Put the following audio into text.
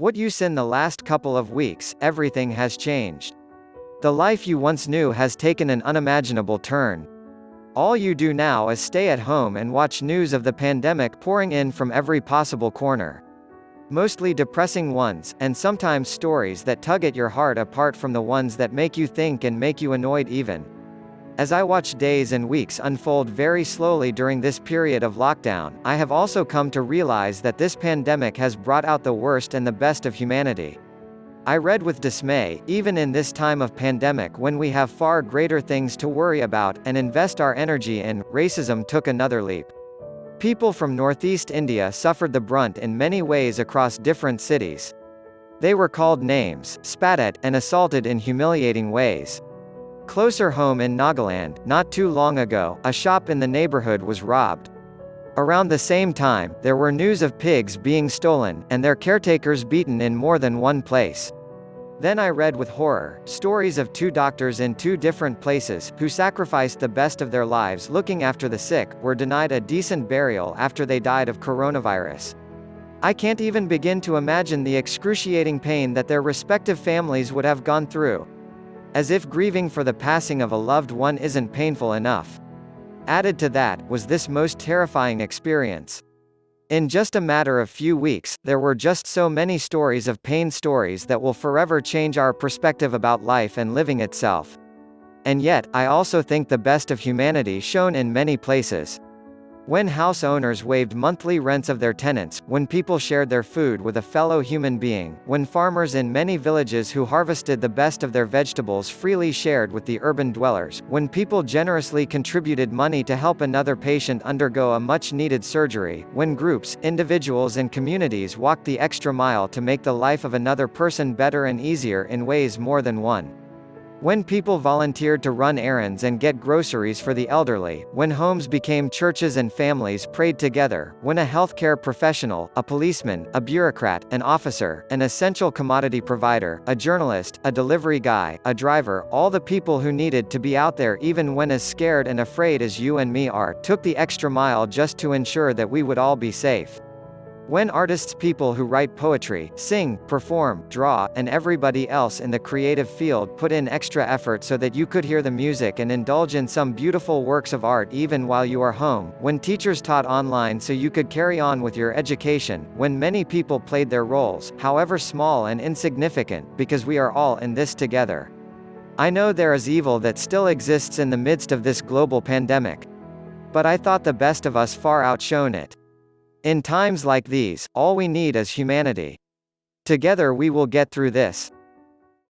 What you in the last couple of weeks, everything has changed. The life you once knew has taken an unimaginable turn. All you do now is stay at home and watch news of the pandemic pouring in from every possible corner. Mostly depressing ones, and sometimes stories that tug at your heart apart from the ones that make you think and make you annoyed even. As I watch days and weeks unfold very slowly during this period of lockdown, I have also come to realize that this pandemic has brought out the worst and the best of humanity. I read with dismay, even in this time of pandemic when we have far greater things to worry about and invest our energy in, racism took another leap. People from northeast India suffered the brunt in many ways across different cities. They were called names, spat at, and assaulted in humiliating ways. Closer home in Nagaland, not too long ago, a shop in the neighborhood was robbed. Around the same time, there were news of pigs being stolen, and their caretakers beaten in more than one place. Then I read with horror, stories of two doctors in two different places, who sacrificed the best of their lives looking after the sick, were denied a decent burial after they died of coronavirus. I can't even begin to imagine the excruciating pain that their respective families would have gone through. As if grieving for the passing of a loved one isn't painful enough. Added to that, was this most terrifying experience. In just a matter of few weeks, there were just so many stories of pain, stories that will forever change our perspective about life and living itself. And yet, I also think the best of humanity shone in many places. When house owners waived monthly rents of their tenants, when people shared their food with a fellow human being, when farmers in many villages who harvested the best of their vegetables freely shared with the urban dwellers, when people generously contributed money to help another patient undergo a much-needed surgery, when groups, individuals and communities walked the extra mile to make the life of another person better and easier in ways more than one. When people volunteered to run errands and get groceries for the elderly, when homes became churches and families prayed together, when a healthcare professional, a policeman, a bureaucrat, an officer, an essential commodity provider, a journalist, a delivery guy, a driver, all the people who needed to be out there even when as scared and afraid as you and me are, took the extra mile just to ensure that we would all be safe. When artists, people who write poetry, sing, perform, draw, and everybody else in the creative field put in extra effort so that you could hear the music and indulge in some beautiful works of art even while you are home, when teachers taught online so you could carry on with your education, when many people played their roles, however small and insignificant, because we are all in this together. I know there is evil that still exists in the midst of this global pandemic. But I thought the best of us far outshone it. In times like these, all we need is humanity. Together we will get through this.